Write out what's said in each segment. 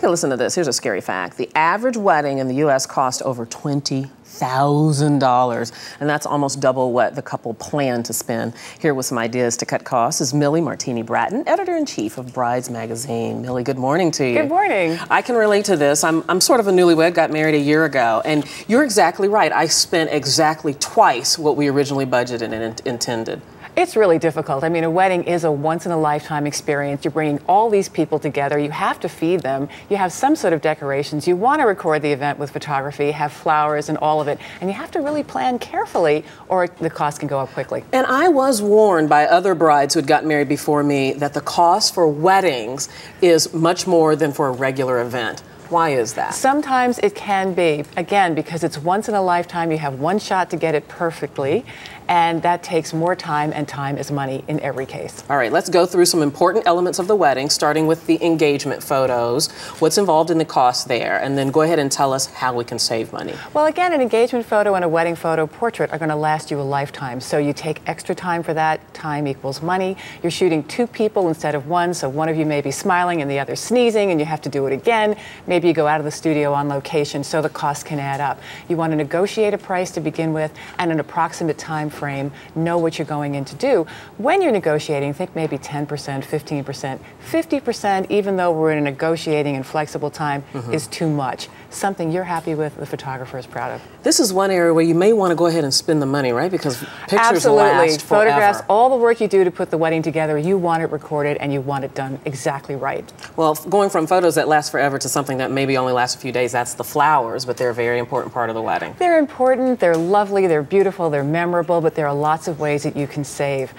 Take a listen to this. Here's a scary fact. The average wedding in the U.S. cost over $20,000, and that's almost double what the couple planned to spend. Here with some ideas to cut costs is Millie Martini Bratten, editor-in-chief of Brides Magazine. Millie, good morning to you. Good morning. I can relate to this. I'm sort of a newlywed, got married a year ago, and you're exactly right. I spent exactly twice what we originally budgeted and intended. It's really difficult. I mean, a wedding is a once-in-a-lifetime experience. You're bringing all these people together. You have to feed them. You have some sort of decorations. You want to record the event with photography, have flowers and all of it. And you have to really plan carefully or the cost can go up quickly. And I was warned by other brides who had gotten married before me that the cost for weddings is much more than for a regular event. Why is that? Sometimes it can be, again, because it's once in a lifetime. You have one shot to get it perfectly, and that takes more time, and time is money in every case. All right, let's go through some important elements of the wedding, starting with the engagement photos. What's involved in the cost there? And then go ahead and tell us how we can save money. Well, again, an engagement photo and a wedding photo portrait are going to last you a lifetime. So you take extra time for that. Time equals money. You're shooting two people instead of one, so one of you may be smiling and the other sneezing, and you have to do it again. Maybe you go out of the studio on location, so the cost can add up. You want to negotiate a price to begin with and an approximate time frame. Know what you're going in to do. When you're negotiating, think maybe 10%, 15%, 50%, even though we're in a negotiating and flexible time, is too much. Something you're happy with, the photographer is proud of. This is one area where you may want to go ahead and spend the money, right? Because pictures Absolutely. last forever. Photographs, all the work you do to put the wedding together, you want it recorded and you want it done exactly right. Well, going from photos that last forever to something that maybe only lasts a few days, that's the flowers, but they're a very important part of the wedding. They're important, they're lovely, they're beautiful, they're memorable, but there are lots of ways that you can save.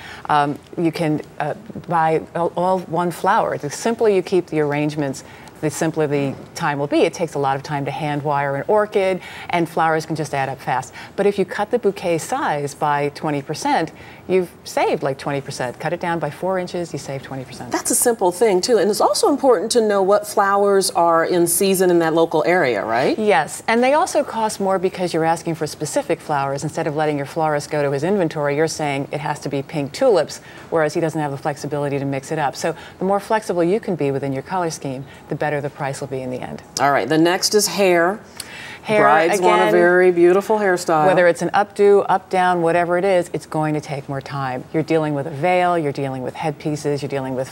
You can buy all one flower. The simpler you keep the arrangements, the simpler the time will be. It takes a lot of time to hand wire an orchid, and flowers can just add up fast. But if you cut the bouquet size by 20%, you've saved like 20%. Cut it down by 4 inches, you save 20%. That's a simple thing too, and it's also important to know what flowers are in season in that local area, right? Yes, and they also cost more because you're asking for specific flowers. Instead of letting your florist go to his inventory, you're saying it has to be pink tulips, whereas he doesn't have the flexibility to mix it up. So the more flexible you can be within your color scheme, the better the price will be in the end. All right, the next is hair. Hair, Brides again, want a very beautiful hairstyle. Whether it's an updo, up, down, whatever it is, it's going to take more time. You're dealing with a veil, you're dealing with headpieces, you're dealing with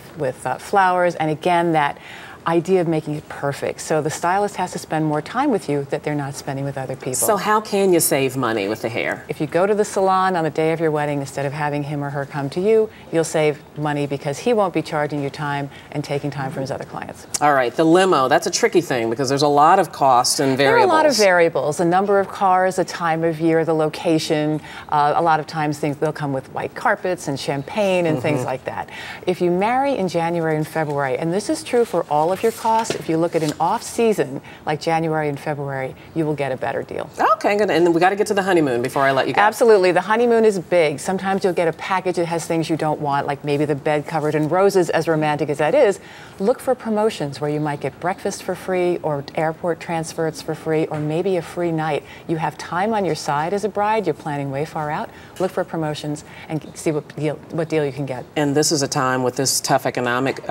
flowers, and again, that idea of making it perfect. So the stylist has to spend more time with you that they're not spending with other people. So how can you save money with the hair? If you go to the salon on the day of your wedding, instead of having him or her come to you, you'll save money because he won't be charging you time and taking time from his other clients. All right, the limo, that's a tricky thing because there's a lot of costs and variables. There are a lot of variables, the number of cars, the time of year, the location. A lot of times they'll come with white carpets and champagne and things like that. If you marry in January and February, and this is true for all of your costs, if you look at an off-season like January and February, you will get a better deal. Okay, good. And then we got to get to the honeymoon before I let you go. Absolutely. The honeymoon is big. Sometimes you'll get a package that has things you don't want, like maybe the bed covered in roses, as romantic as that is. Look for promotions where you might get breakfast for free or airport transfers for free or maybe a free night. You have time on your side as a bride. You're planning way far out. Look for promotions and see what deal you can get. And this is a time with this tough economic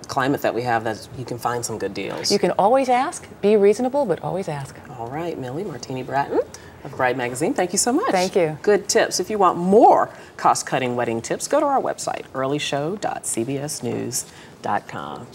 climate that we have that you can find some good deals. You can always ask. Be reasonable, but always ask. All right, Millie Martini Bratten of Bride Magazine, thank you so much. Thank you. Good tips. If you want more cost-cutting wedding tips, go to our website, earlyshow.cbsnews.com.